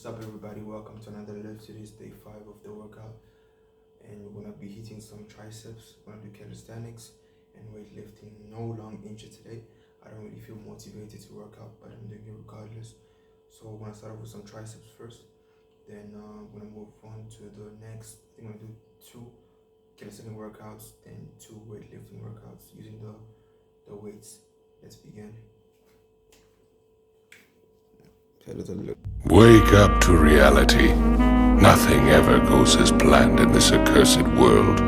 What's up, everybody? Welcome to another live. Today's day 5 of the workout, and we're gonna be hitting some triceps. We're gonna do calisthenics and weightlifting. No long intro today. I don't really feel motivated to work out, but I'm doing it regardless. So we're gonna start off with some triceps first. Then I'm gonna move on to the next. I think I'm gonna do 2 calisthenic workouts, then 2 weightlifting workouts using the weights. Let's begin. Wake up to reality. Nothing ever goes as planned in this accursed world.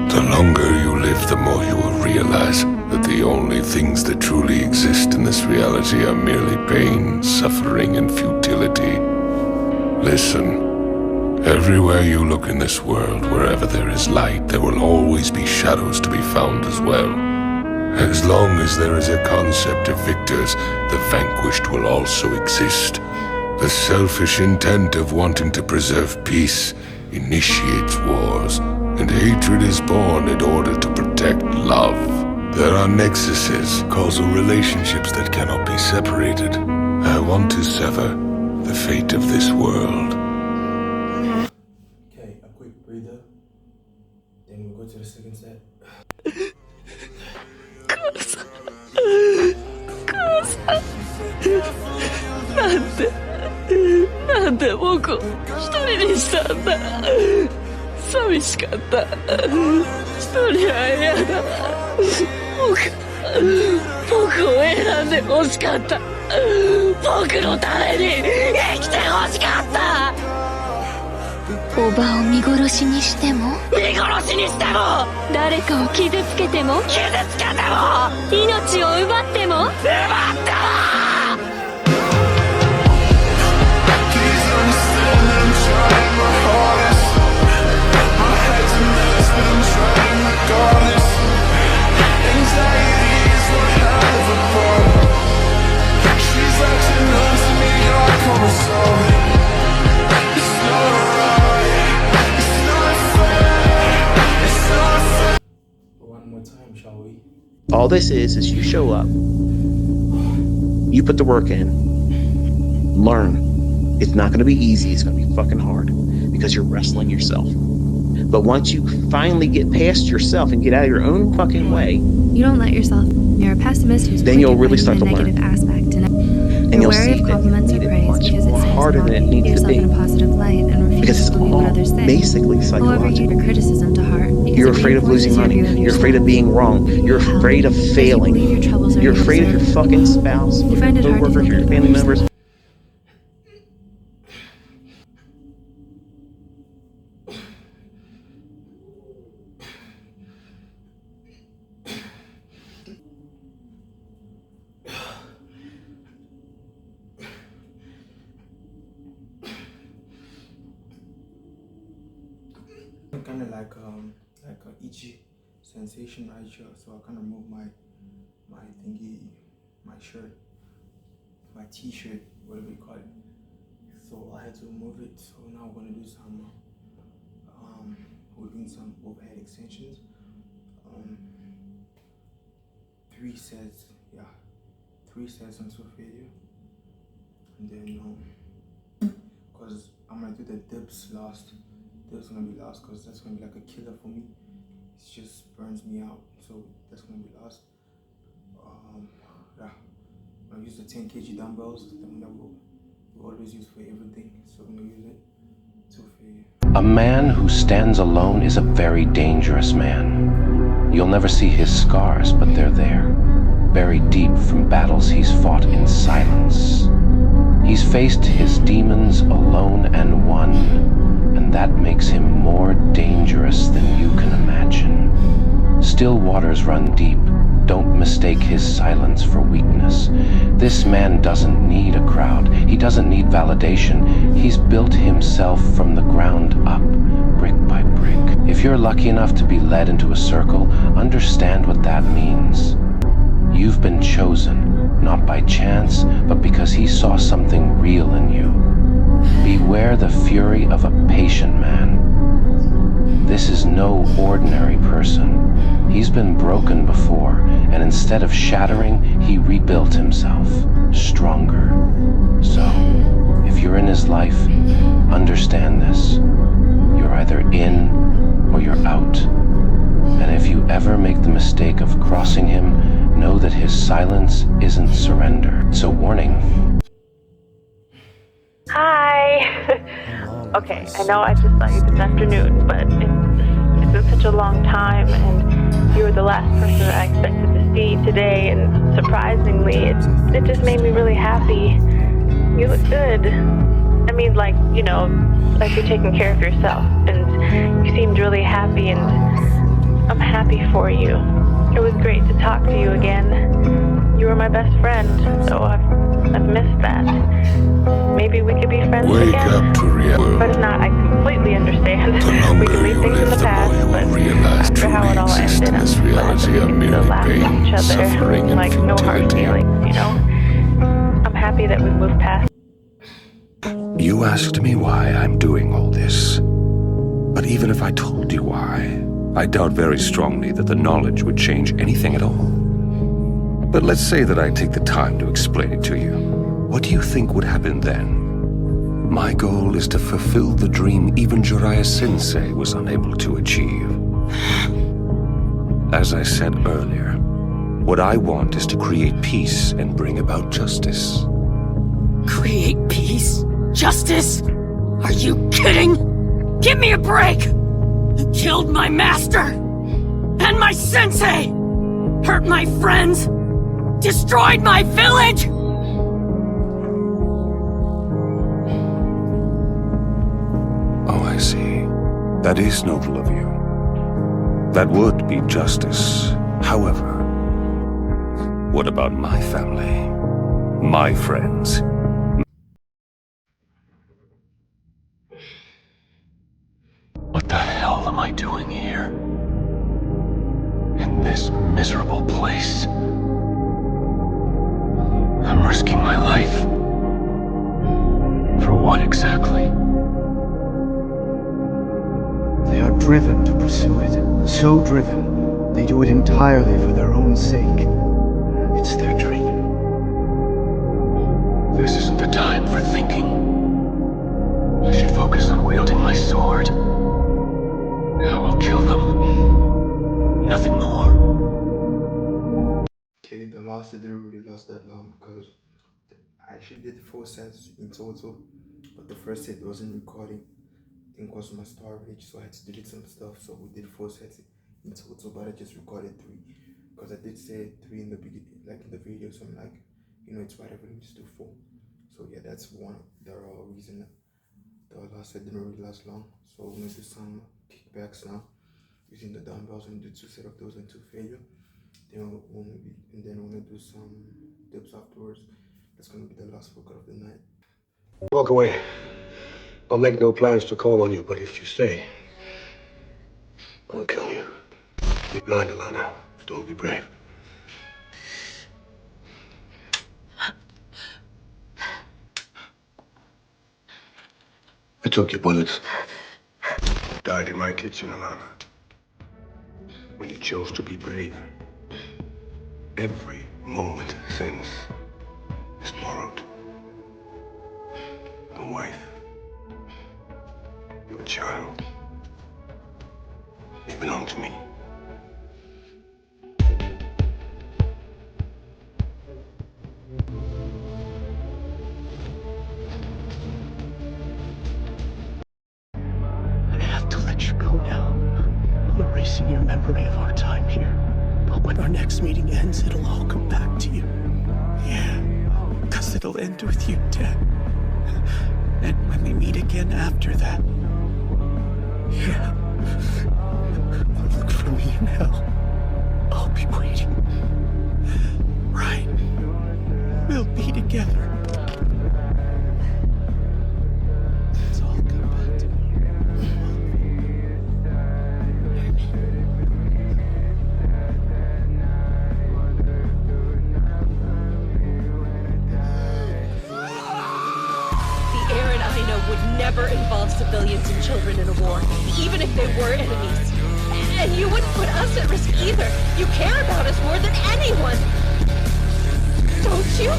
The longer you live, the more you will realize that the only things that truly exist in this reality are merely pain, suffering, and futility. Listen, everywhere you look in this world, wherever there is light, there will always be shadows to be found as well. As long as there is a concept of victors, the vanquished will also exist. The selfish intent of wanting to preserve peace initiates wars, and hatred is born in order to protect love. There are nexuses, causal relationships that cannot be separated. I want to sever the fate of this world. Okay, a quick breather. Then we'll go to the second set. なんで僕を一人にしたんだ。寂しかった。一人は嫌だ。僕を選んで欲しかった。僕のために生きて欲しかった。おばを見殺しにしても、見殺しにしても、誰かを傷つけても、傷つけても、命を奪っても、奪っても。One more time, shall we? All this is you show up, you put the work in, learn. It's not going to be easy. It's going to be fucking hard because you're wrestling yourself. But once you finally get past yourself and get out of your own fucking way, you don't let yourself. You're a pessimist who's then you'll really start to learn. Negative aspect to And you'll wary see of compliments or that praise much because it more seems harder than it needs to yourself be. in a positive light and refuse Because it's to believe all what others say. basically However, you psychological. take criticism to heart. because You're it afraid of losing reinforces your money. view of You're afraid of yourself. being wrong. You're afraid of Because failing. You believe your troubles are You're afraid of your yours. fucking spouse, You your find it hard to coworkers, feel your good family about members. Kind of like a itchy sensation right here, so I kind of move my thingy, my shirt, my t-shirt, whatever you call it. So I had to move it. So now we're gonna do some we're doing some overhead extensions. 3 sets, yeah, 3 sets until failure, and then because I'm gonna do the dips last. That's gonna be last because that's gonna be like a killer for me. It just burns me out, so that's gonna be last. Yeah, I'm gonna use the 10 kg dumbbells, the one that we always use for everything. So I'm gonna use it till failure. A man who stands alone is a very dangerous man. You'll never see his scars, but they're there, buried deep from battles he's fought in silence. He's faced his demons alone and won, and that makes him more dangerous than you can imagine. Still waters run deep. Don't mistake his silence for weakness. This man doesn't need a crowd. He doesn't need validation. He's built himself from the ground up, brick by brick. If you're lucky enough to be led into a circle, understand what that means. You've been chosen, not by chance, but because he saw something real in you. Beware the fury of a patient man. This is no ordinary person. He's been broken before, and instead of shattering, he rebuilt himself, stronger. So, if you're in his life, understand this. You're either in or you're out. And if you ever make the mistake of crossing him, know that his silence isn't surrender. So warning. Hi. Okay, I know I just saw you this afternoon, but it's been such a long time, and you were the last person that I expected to see today, and surprisingly, it just made me really happy. You look good. I mean, like you're taking care of yourself, and you seemed really happy, and I'm happy for you. It was great to talk to you again. You were my best friend, so I've missed that. Maybe we could be friends Wake again. up to reality. But if not, I completely understand. The We longer can leave you things in live, the the past, more you but will realize after how it all truly exist ended, in this I'm glad reality that of we can mere still laugh at pain, each other, suffering, and like no hard futility. feelings, I'm happy that we've moved past. You asked me why I'm doing all this. But even if I told you why, I doubt very strongly that the knowledge would change anything at all. But let's say that I take the time to explain it to you. What do you think would happen then? My goal is to fulfill the dream even Jiraiya Sensei was unable to achieve. As I said earlier, what I want is to create peace and bring about justice. Create peace? Justice? Are you kidding? Give me a break! You killed my master! And my sensei! Hurt my friends! Destroyed my village! Oh, I see. That is noble of you. That would be justice. However, what about my family? My friends? What the hell am I doing here? In this miserable place? I'm risking my life. For what exactly? They are driven to pursue it. So driven, they do it entirely for their own sake. It's their dream. This isn't the time for thinking. I should focus on wielding my sword. I will kill them. Nothing more. Okay, the master didn't really last that long because I actually did 4 sets in total, but the first set wasn't recording. I think it was my star rage, so I had to delete some stuff. So we did 4 sets in total, but I just recorded 3 because I did say 3 in the beginning, like in the video. So I'm like, it's whatever, just do 4. So yeah, that's one of the reason the last set didn't really last long. So we're gonna do some kickbacks now using the dumbbells. I'm gonna do 2 sets of those and 2 failure. Then we're gonna do some dips afterwards. That's gonna be the last workout of the night. Walk away. I'll make no plans to call on you, but if you stay, I'll kill you. Be blind, Alana. Don't be brave. I took your bullets. Died in my kitchen, Alana. When you chose to be brave. Every moment since is borrowed. The wife. Your child. They belong to me. I have to let you go now. I'm erasing your memory of our time here. But when our next meeting ends, it'll all come back to you. Yeah, because it'll end with you dead. And when we meet again after that, yeah, look for me in hell. I'll be waiting. Right? We'll be together. It's all come back to me. Would never involve civilians and children in a war, even if they were enemies. And you wouldn't put us at risk either. You care about us more than anyone. Don't you?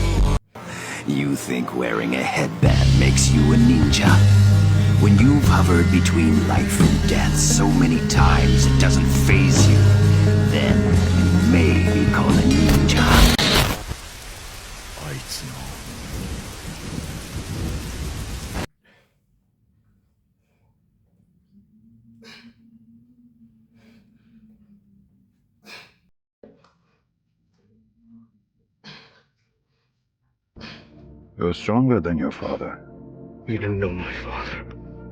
You think wearing a headband makes you a ninja? When you've hovered between life and death so many times it doesn't faze you, then you may be called a ninja. You're stronger than your father. You didn't know my father.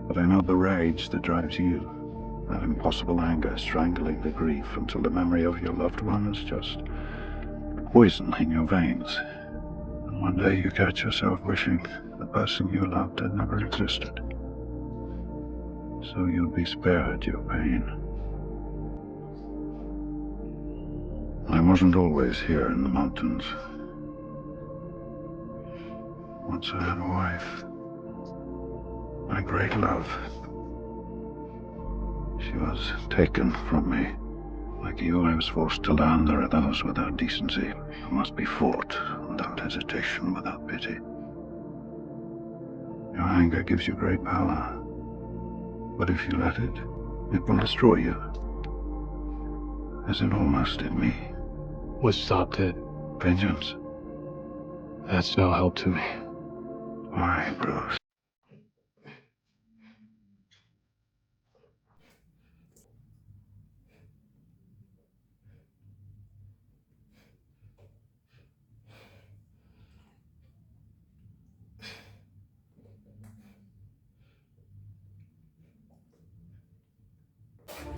But I know the rage that drives you. That impossible anger strangling the grief until the memory of your loved one is just poison in your veins. And one day you catch yourself wishing the person you loved had never existed. So you'll be spared your pain. I wasn't always here in the mountains. Once I had a wife. My great love. She was taken from me. Like you, I was forced to learn there are those without decency who must be fought without hesitation, without pity. Your anger gives you great power. But if you let it, it will destroy you. As it almost did me. What stopped it? Vengeance. That's no help to me. Why, Bruce?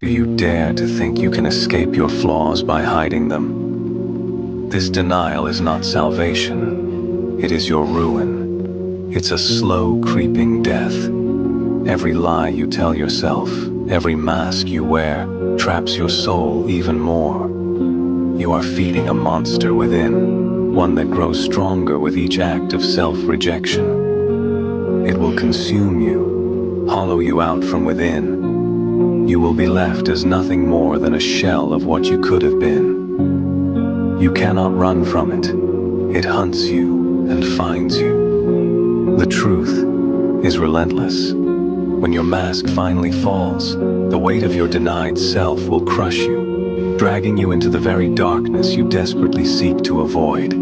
Do you dare to think you can escape your flaws by hiding them? This denial is not salvation. It is your ruin. It's a slow, creeping death. Every lie you tell yourself, every mask you wear, traps your soul even more. You are feeding a monster within, one that grows stronger with each act of self-rejection. It will consume you, hollow you out from within. You will be left as nothing more than a shell of what you could have been. You cannot run from it. It hunts you and finds you. The truth is relentless. When your mask finally falls, the weight of your denied self will crush you, dragging you into the very darkness you desperately seek to avoid.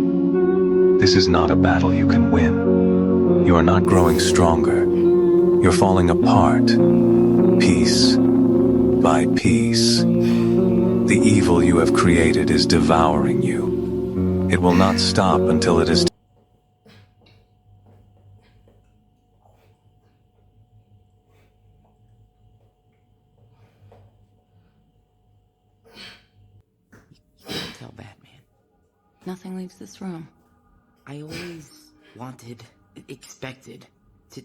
This is not a battle you can win. You are not growing stronger. You're falling apart, piece by piece. The evil you have created is devouring you. It will not stop until it is. Tell Batman. Nothing leaves this room. I always wanted, expected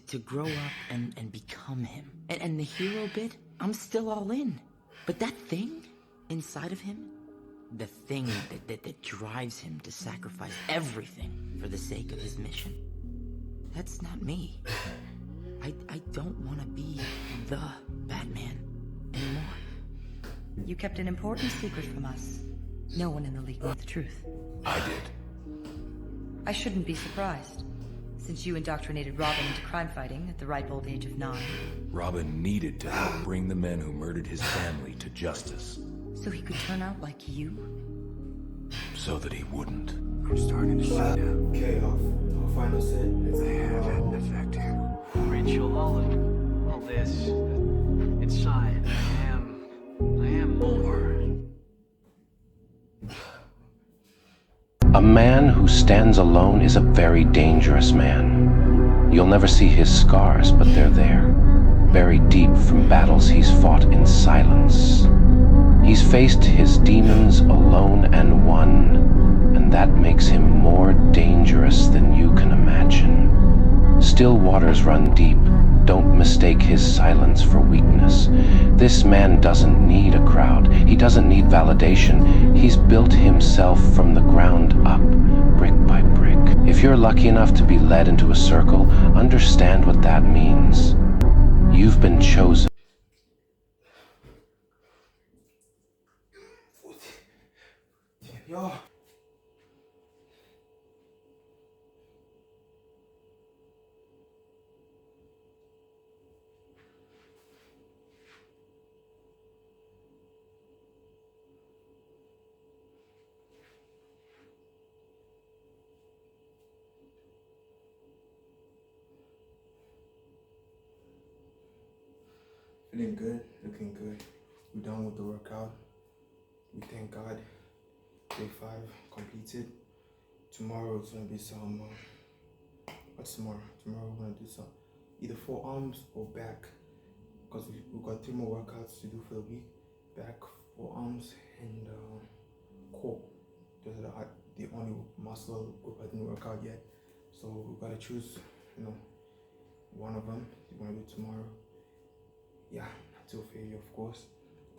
to grow up and become him. And the hero bit, I'm still all in. But that thing inside of him, the thing that drives him to sacrifice everything for the sake of his mission, that's not me. I don't want to be the Batman anymore. You kept an important secret from us. No one in the League knew the truth. I did. I shouldn't be surprised, since you indoctrinated Robin into crime fighting at the ripe old age of 9. Robin needed to help bring the men who murdered his family to justice. So he could turn out like you? So that he wouldn't. I'm starting to see now. Okay, our final set. I have had an effect here. Rachel, all this inside, I am more. A man who stands alone is a very dangerous man. You'll never see his scars, but they're there, buried deep from battles he's fought in silence. He's faced his demons alone and won, and that makes him more dangerous than you can imagine. Still waters run deep. Don't mistake his silence for weakness. This man doesn't need a crowd. He doesn't need validation. He's built himself from the ground up, brick by brick. If you're lucky enough to be led into a circle, understand what that means. You've been chosen. Yo. Feeling good, looking good. We're done with the workout. We thank God. Day 5 completed. Tomorrow it's gonna be some. What's tomorrow? Tomorrow we're gonna do some either forearms or back, because we've got 3 more workouts to do for the week. Back, forearms, and core. Those are the only muscle group I didn't work out yet. So we gotta choose, one of them. We're gonna do tomorrow. Yeah, until failure, of course.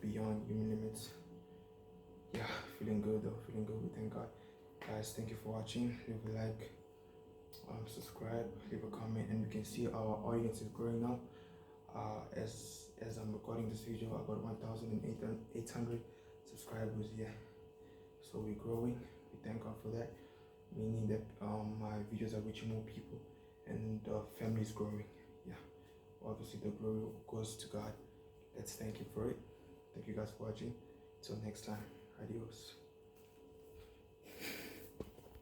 Beyond human limits. Yeah, feeling good though, feeling good. We thank God. Guys, thank you for watching. Leave a like, subscribe, leave a comment, and you can see our audience is growing now. As I'm recording this video, I got 1,800 subscribers. Yeah, so we're growing. We thank God for that, meaning that my videos are reaching more people and the family is growing. Yeah, obviously the glory goes to God. Let's thank Him for it. Thank you guys for watching. Till next time, adios.